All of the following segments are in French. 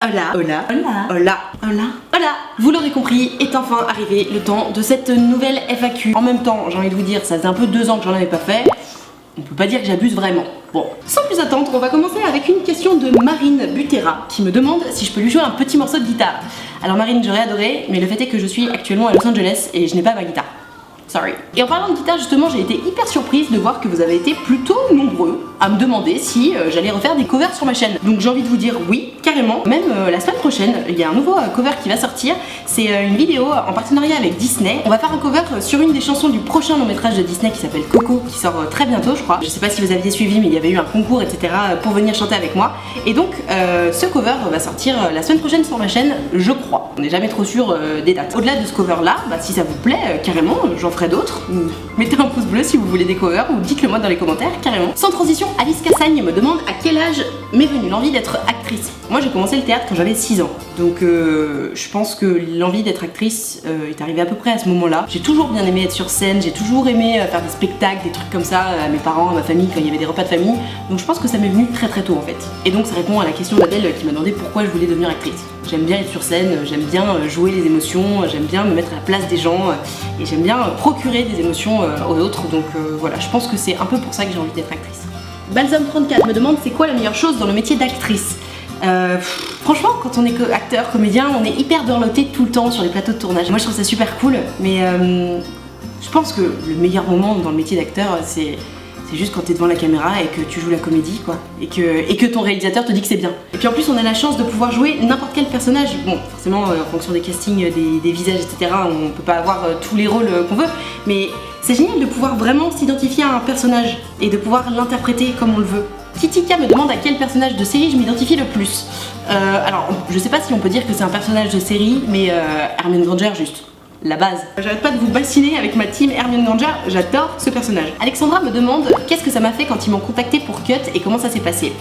Hola, hola, hola, hola, hola, hola. Vous l'aurez compris, est enfin arrivé le temps de cette nouvelle FAQ. En même temps, j'ai envie de vous dire, ça faisait un peu 2 ans que j'en avais pas fait. On peut pas dire que j'abuse vraiment. Bon, sans plus attendre, on va commencer avec une question de Marine Butera qui me demande si je peux lui jouer un petit morceau de guitare. Alors Marine, j'aurais adoré, mais le fait est que je suis actuellement à Los Angeles et je n'ai pas ma guitare. Sorry. Et en parlant de guitare, justement, j'ai été hyper surprise de voir que vous avez été plutôt nombreux à me demander si j'allais refaire des covers sur ma chaîne. Donc j'ai envie de vous dire oui, carrément. Même la semaine prochaine, il y a un nouveau cover qui va sortir. C'est une vidéo en partenariat avec Disney. On va faire un cover sur une des chansons du prochain long métrage de Disney qui s'appelle Coco, qui sort très bientôt, je crois. Je sais pas si vous aviez suivi, mais il y avait eu un concours, etc. pour venir chanter avec moi. Et donc ce cover va sortir la semaine prochaine sur ma chaîne, je crois. On n'est jamais trop sûr des dates. Au-delà de ce cover-là, si ça vous plaît, carrément, j'en ferai d'autres. Mettez un pouce bleu si vous voulez des covers ou dites-le moi dans les commentaires, carrément. Sans transition, Alice Cassagne me demande à quel âge m'est venue l'envie d'être actrice. Moi j'ai commencé le théâtre quand j'avais 6 ans. Donc je pense que l'envie d'être actrice est arrivée à peu près à ce moment-là. J'ai toujours bien aimé être sur scène, j'ai toujours aimé faire des spectacles, des trucs comme ça à mes parents, à ma famille quand il y avait des repas de famille. Donc je pense que ça m'est venu très très tôt en fait. Et donc ça répond à la question d'Adèle qui m'a demandé pourquoi je voulais devenir actrice. J'aime bien être sur scène, j'aime bien jouer les émotions, j'aime bien me mettre à la place des gens et j'aime bien procurer des émotions aux autres. Donc voilà, je pense que c'est un peu pour ça que j'ai envie d'être actrice. Balsam34 me demande c'est quoi la meilleure chose dans le métier d'actrice. Franchement, quand on est acteur, comédien, on est hyper dorloté tout le temps sur les plateaux de tournage. Moi je trouve ça super cool, mais je pense que le meilleur moment dans le métier d'acteur, c'est juste quand t'es devant la caméra et que tu joues la comédie, quoi. Et que ton réalisateur te dit que c'est bien. Et puis en plus, on a la chance de pouvoir jouer n'importe quel personnage. Bon, forcément, en fonction des castings, des visages, etc., on peut pas avoir tous les rôles qu'on veut, mais c'est génial de pouvoir vraiment s'identifier à un personnage et de pouvoir l'interpréter comme on le veut. Titika me demande à quel personnage de série je m'identifie le plus. Alors, je sais pas si on peut dire que c'est un personnage de série, mais Hermione Granger, juste. La base. J'arrête pas de vous bassiner avec ma team Hermione Granger, j'adore ce personnage. Alexandra me demande qu'est-ce que ça m'a fait quand ils m'ont contacté pour Cut et comment ça s'est passé.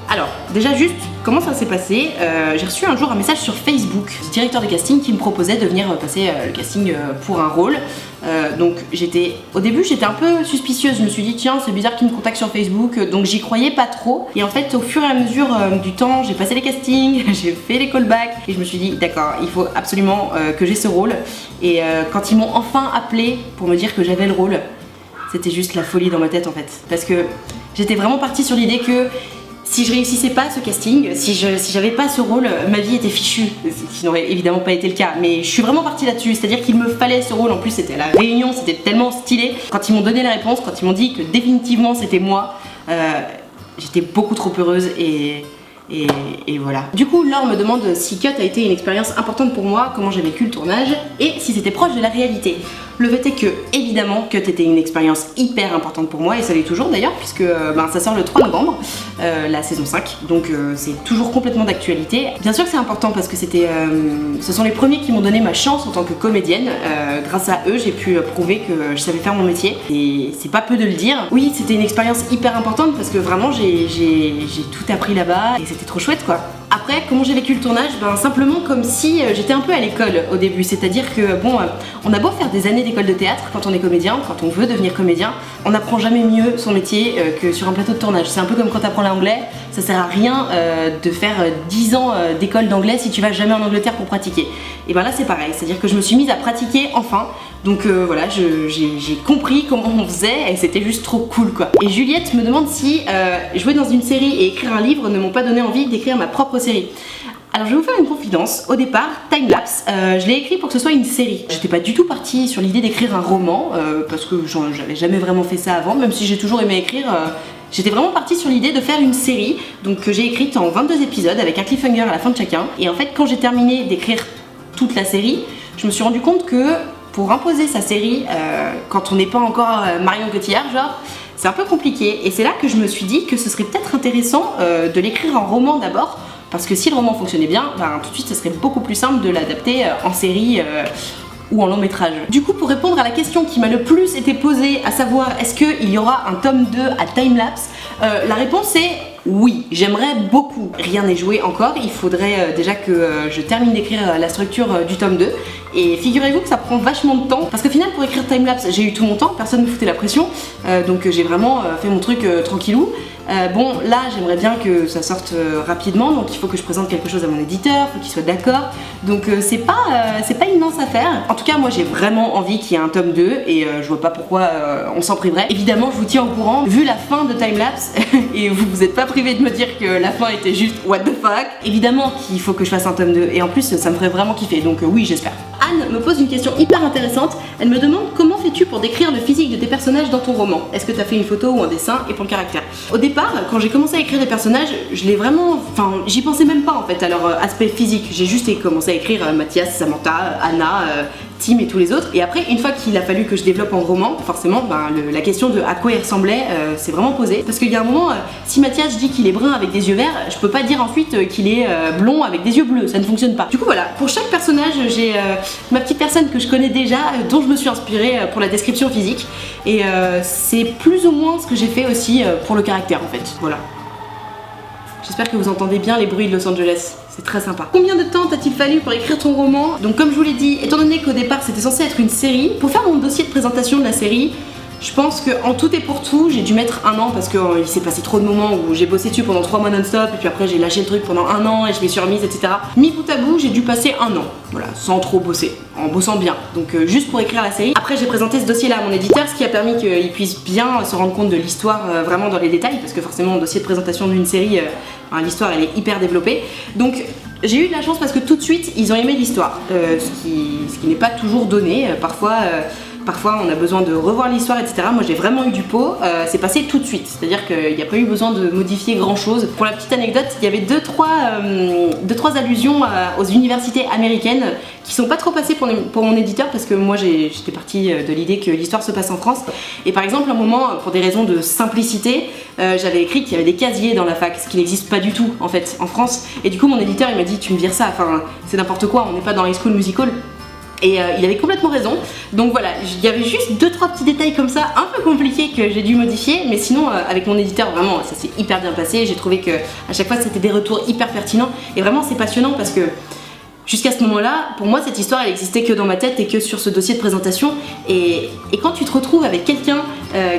Alors, déjà juste, comment ça s'est passé, j'ai reçu un jour un message sur Facebook du directeur de casting qui me proposait de venir passer le casting pour un rôle. Donc au début j'étais un peu suspicieuse, je me suis dit tiens c'est bizarre qu'il me contacte sur Facebook, donc j'y croyais pas trop. Et en fait au fur et à mesure du temps j'ai passé les castings, j'ai fait les callbacks et je me suis dit d'accord il faut absolument que j'ai ce rôle. Et quand ils m'ont enfin appelé pour me dire que j'avais le rôle, c'était juste la folie dans ma tête en fait. Parce que j'étais vraiment partie sur l'idée que si je réussissais pas ce casting, si j'avais pas ce rôle, ma vie était fichue. Ce qui n'aurait évidemment pas été le cas, mais je suis vraiment partie là-dessus, c'est-à-dire qu'il me fallait ce rôle. En plus c'était à la Réunion, c'était tellement stylé. Quand ils m'ont donné la réponse, quand ils m'ont dit que définitivement c'était moi, j'étais beaucoup trop heureuse et voilà. Du coup, Laure me demande si Cut a été une expérience importante pour moi, comment j'ai vécu le tournage et si c'était proche de la réalité. Le fait est que, évidemment, Cut était une expérience hyper importante pour moi et ça l'est toujours d'ailleurs, puisque ça sort le 3 novembre, la saison 5, donc c'est toujours complètement d'actualité. Bien sûr que c'est important parce que ce sont les premiers qui m'ont donné ma chance en tant que comédienne. Grâce à eux, j'ai pu prouver que je savais faire mon métier et c'est pas peu de le dire. Oui, c'était une expérience hyper importante parce que vraiment j'ai tout appris là-bas et c'était trop chouette quoi. Après, comment j'ai vécu le tournage? Simplement comme si j'étais un peu à l'école au début, c'est-à-dire que bon, on a beau faire des années d'école de théâtre quand on est comédien, quand on veut devenir comédien, on n'apprend jamais mieux son métier que sur un plateau de tournage. C'est un peu comme quand tu apprends l'anglais, ça sert à rien de faire 10 ans d'école d'anglais si tu vas jamais en Angleterre pour pratiquer. Et ben là c'est pareil, c'est-à-dire que je me suis mise à pratiquer enfin. Donc voilà, j'ai compris comment on faisait et c'était juste trop cool quoi. Et Juliette me demande si jouer dans une série et écrire un livre ne m'ont pas donné envie d'écrire ma propre série. Alors je vais vous faire une confidence, au départ, Timelapse, je l'ai écrit pour que ce soit une série. J'étais pas du tout partie sur l'idée d'écrire un roman, parce que j'avais jamais vraiment fait ça avant, même si j'ai toujours aimé écrire. J'étais vraiment partie sur l'idée de faire une série, donc que j'ai écrite en 22 épisodes avec un cliffhanger à la fin de chacun. Et en fait quand j'ai terminé d'écrire toute la série, je me suis rendu compte que pour imposer sa série, quand on n'est pas encore Marion Cotillard, genre, c'est un peu compliqué. Et c'est là que je me suis dit que ce serait peut-être intéressant de l'écrire en roman d'abord, parce que si le roman fonctionnait bien, tout de suite, ce serait beaucoup plus simple de l'adapter en série ou en long métrage. Du coup, pour répondre à la question qui m'a le plus été posée, à savoir est-ce qu'il y aura un tome 2 à Timelapse, la réponse est oui, j'aimerais beaucoup. Rien n'est joué encore, il faudrait déjà que je termine d'écrire la structure du tome 2. Et figurez-vous que ça prend vachement de temps, parce qu'au final pour écrire Timelapse j'ai eu tout mon temps, personne ne me foutait la pression, donc j'ai vraiment fait mon truc tranquillou. Bon, là, j'aimerais bien que ça sorte rapidement, donc il faut que je présente quelque chose à mon éditeur, il faut qu'il soit d'accord. Donc c'est pas une mince affaire. En tout cas, moi, j'ai vraiment envie qu'il y ait un tome 2 et je vois pas pourquoi on s'en priverait. Évidemment, je vous tiens au courant, vu la fin de Timelapse, et vous êtes pas privé de me dire que la fin était juste what the fuck. Évidemment qu'il faut que je fasse un tome 2 et en plus, ça me ferait vraiment kiffer, donc oui, j'espère. Anne me pose une question hyper intéressante. Elle me demande comment fais-tu pour décrire le physique de tes personnages dans ton roman? Est-ce que tu as fait une photo ou un dessin et pour le caractère? Au départ, quand j'ai commencé à écrire des personnages, je l'ai vraiment... Enfin, j'y pensais même pas en fait à leur aspect physique. J'ai juste commencé à écrire Mathias, Samantha, Anna, Tim et tous les autres. Et après, une fois qu'il a fallu que je développe en roman, forcément, la question de à quoi il ressemblait s'est vraiment posée. Parce qu'il y a un moment, si Mathias, je dis qu'il est brun avec des yeux verts, je peux pas dire ensuite qu'il est blond avec des yeux bleus. Ça ne fonctionne pas. Du coup, voilà. Pour chaque personnage, j'ai ma petite personne que je connais déjà, dont je me suis inspirée pour la description physique. Et c'est plus ou moins ce que j'ai fait aussi pour le caractère en fait. Voilà. J'espère que vous entendez bien les bruits de Los Angeles. C'est très sympa. Combien de temps t'a-t-il fallu pour écrire ton roman? Donc comme je vous l'ai dit, étant donné qu'au départ c'était censé être une série, pour faire mon dossier de présentation de la série, je pense qu'en tout et pour tout, j'ai dû mettre 1 an parce qu'il s'est passé trop de moments où j'ai bossé dessus pendant 3 mois non-stop et puis après j'ai lâché le truc pendant 1 an et je l'ai surmise, etc. Mis bout à bout, j'ai dû passer 1 an, voilà, sans trop bosser, en bossant bien. Donc juste pour écrire la série. Après j'ai présenté ce dossier-là à mon éditeur, ce qui a permis qu'il puisse bien se rendre compte de l'histoire vraiment dans les détails, parce que forcément mon dossier de présentation d'une série, l'histoire elle est hyper développée. Donc j'ai eu de la chance parce que tout de suite ils ont aimé l'histoire, ce qui n'est pas toujours donné, Parfois on a besoin de revoir l'histoire, etc. Moi j'ai vraiment eu du pot, c'est passé tout de suite, c'est-à-dire qu'il n'y a pas eu besoin de modifier grand chose. Pour la petite anecdote, il y avait deux, trois allusions aux universités américaines qui sont pas trop passées pour mon éditeur parce que moi j'étais partie de l'idée que l'histoire se passe en France. Et par exemple, à un moment, pour des raisons de simplicité, j'avais écrit qu'il y avait des casiers dans la fac, ce qui n'existe pas du tout en fait en France. Et du coup mon éditeur il m'a dit tu me vires ça, enfin c'est n'importe quoi, on n'est pas dans High School Musical. Et il avait complètement raison. Donc voilà, il y avait juste 2-3 petits détails comme ça, un peu compliqués que j'ai dû modifier. Mais sinon, avec mon éditeur, vraiment, ça s'est hyper bien passé. J'ai trouvé que à chaque fois, c'était des retours hyper pertinents. Et vraiment, c'est passionnant parce que jusqu'à ce moment-là, pour moi, cette histoire, elle existait que dans ma tête et que sur ce dossier de présentation. Et quand tu te retrouves avec quelqu'un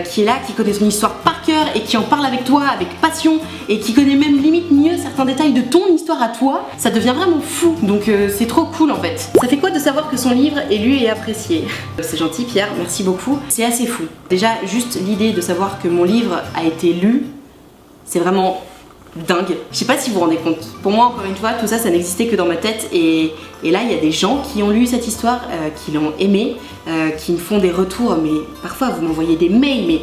qui est là, qui connaît ton histoire par cœur et qui en parle avec toi avec passion et qui connaît même limite mieux certains détails de ton histoire à toi, ça devient vraiment fou. Donc c'est trop cool en fait. Ça fait quoi de savoir que son livre est lu et apprécié? C'est gentil Pierre, merci beaucoup. C'est assez fou. Déjà, juste l'idée de savoir que mon livre a été lu, c'est vraiment dingue. Je sais pas si vous vous rendez compte. Pour moi, encore une fois, tout ça, ça n'existait que dans ma tête. Et là, il y a des gens qui ont lu cette histoire, qui l'ont aimé, qui me font des retours. Mais parfois, vous m'envoyez des mails, mais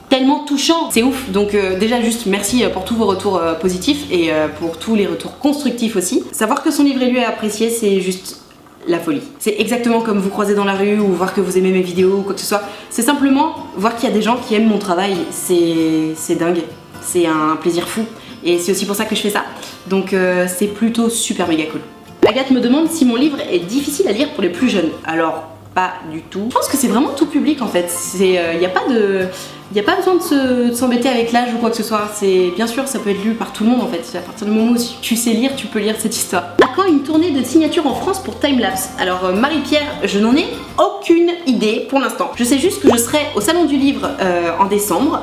tellement touchants. C'est ouf. Donc déjà, juste merci pour tous vos retours positifs et pour tous les retours constructifs aussi. Savoir que son livre est lu et apprécié, c'est juste la folie. C'est exactement comme vous croiser dans la rue ou voir que vous aimez mes vidéos ou quoi que ce soit. C'est simplement voir qu'il y a des gens qui aiment mon travail. C'est dingue. C'est un plaisir fou. Et c'est aussi pour ça que je fais ça. Donc c'est plutôt super méga cool. Agathe me demande si mon livre est difficile à lire pour les plus jeunes. Alors, pas du tout. Je pense que c'est vraiment tout public en fait. Il n'y a pas besoin de s'embêter avec l'âge ou quoi que ce soit. Bien sûr, ça peut être lu par tout le monde en fait. À partir du moment où tu sais lire, tu peux lire cette histoire. À quand une tournée de signature en France pour Timelapse? Alors Marie-Pierre, je n'en ai aucune idée pour l'instant. Je sais juste que je serai au Salon du Livre en décembre.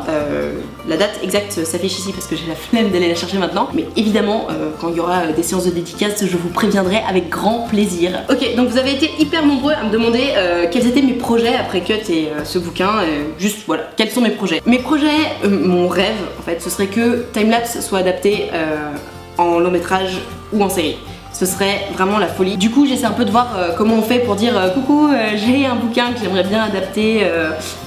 La date exacte s'affiche ici parce que j'ai la flemme d'aller la chercher maintenant. Mais évidemment, quand il y aura des séances de dédicaces, je vous préviendrai avec grand plaisir. Ok, donc vous avez été hyper nombreux à me demander quels étaient mes projets après Cut et ce bouquin. Juste voilà, quels sont mes projets. Mes projets, mon rêve en fait, ce serait que Timelapse soit adapté en long métrage ou en série. Ce serait vraiment la folie. Du coup, j'essaie un peu de voir comment on fait pour dire coucou, j'ai un bouquin que j'aimerais bien adapter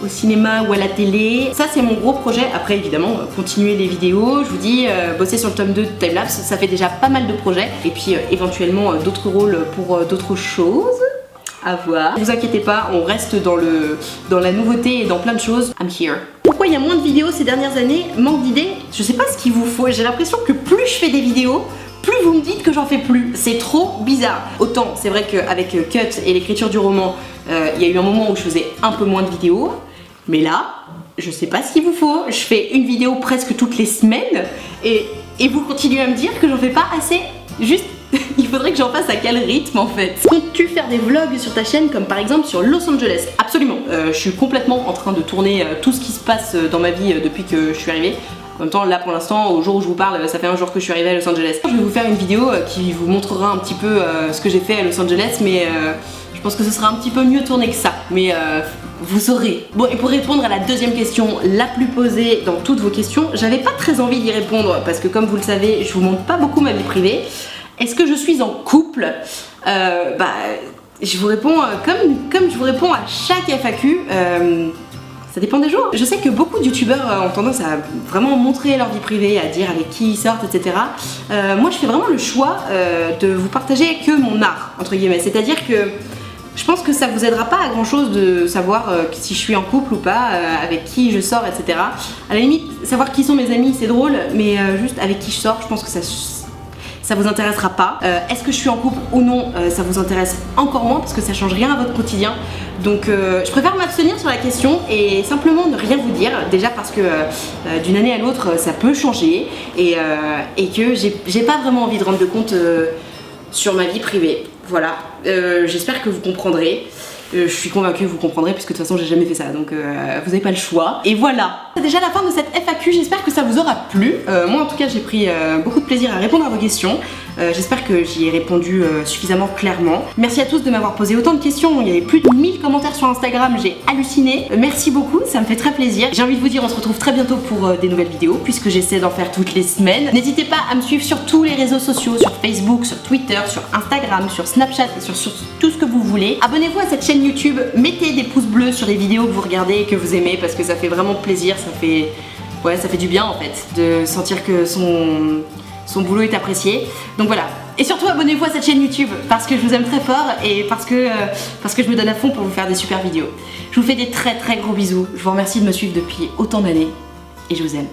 au cinéma ou à la télé. Ça, c'est mon gros projet. Après, évidemment, continuer les vidéos. Je vous dis, bosser sur le tome 2 de Timelapse, ça fait déjà pas mal de projets. Et puis, éventuellement, d'autres rôles pour d'autres choses. À voir. Ne vous inquiétez pas, on reste dans la nouveauté et dans plein de choses. I'm here. Pourquoi il y a moins de vidéos ces dernières années? Manque d'idées? Je sais pas ce qu'il vous faut. J'ai l'impression que plus je fais des vidéos, plus vous me dites que j'en fais plus. C'est trop bizarre. Autant, c'est vrai qu'avec Cut et l'écriture du roman, il y a eu un moment où je faisais un peu moins de vidéos. Mais là, je sais pas ce qu'il vous faut. Je fais une vidéo presque toutes les semaines et vous continuez à me dire que j'en fais pas assez. Juste, il faudrait que j'en fasse à quel rythme en fait? Comptes-tu faire des vlogs sur ta chaîne comme par exemple sur Los Angeles? Absolument. Je suis complètement en train de tourner tout ce qui se passe dans ma vie depuis que je suis arrivée. En même temps, là pour l'instant, au jour où je vous parle, ça fait un jour que je suis arrivée à Los Angeles. Je vais vous faire une vidéo qui vous montrera un petit peu ce que j'ai fait à Los Angeles, mais je pense que ce sera un petit peu mieux tourné que ça. Mais vous saurez. Bon, et pour répondre à la deuxième question, la plus posée dans toutes vos questions, j'avais pas très envie d'y répondre parce que comme vous le savez, je vous montre pas beaucoup ma vie privée. Est-ce que je suis en couple? Je vous réponds comme je vous réponds à chaque FAQ. Ça dépend des jours. Je sais que beaucoup de youtubeurs ont tendance à vraiment montrer leur vie privée, à dire avec qui ils sortent, etc. Moi je fais vraiment le choix de vous partager que mon art, entre guillemets. C'est-à-dire que je pense que ça vous aidera pas à grand chose de savoir si je suis en couple ou pas, avec qui je sors, etc. À la limite, savoir qui sont mes amis c'est drôle, mais juste avec qui je sors, je pense que ça vous intéressera pas. Est-ce que je suis en couple ou non, ça vous intéresse encore moins parce que ça change rien à votre quotidien. Donc je préfère m'abstenir sur la question et simplement ne rien vous dire. Déjà parce que d'une année à l'autre ça peut changer et que j'ai pas vraiment envie de rendre de compte sur ma vie privée. Voilà, j'espère que vous comprendrez. Je suis convaincue que vous comprendrez puisque de toute façon j'ai jamais fait ça, donc vous n'avez pas le choix. Et voilà, c'est déjà la fin de cette FAQ, j'espère que ça vous aura plu. Moi en tout cas j'ai pris beaucoup de plaisir à répondre à vos questions. J'espère que j'y ai répondu suffisamment clairement. Merci à tous de m'avoir posé autant de questions, il y avait plus de 1000 commentaires sur Instagram, j'ai halluciné. Merci beaucoup, ça me fait très plaisir. J'ai envie de vous dire on se retrouve très bientôt pour des nouvelles vidéos puisque j'essaie d'en faire toutes les semaines. N'hésitez pas à me suivre sur tous les réseaux sociaux, sur Facebook, sur Twitter, sur Instagram, sur Snapchat et sur tout ce que vous voulez. Abonnez-vous à cette chaîne YouTube, mettez des pouces bleus sur les vidéos que vous regardez et que vous aimez parce que ça fait vraiment plaisir, ça fait du bien en fait de sentir que son boulot est apprécié. Donc voilà. Et surtout abonnez-vous à cette chaîne YouTube parce que je vous aime très fort et parce que je me donne à fond pour vous faire des super vidéos. Je vous fais des très très gros bisous. Je vous remercie de me suivre depuis autant d'années et je vous aime.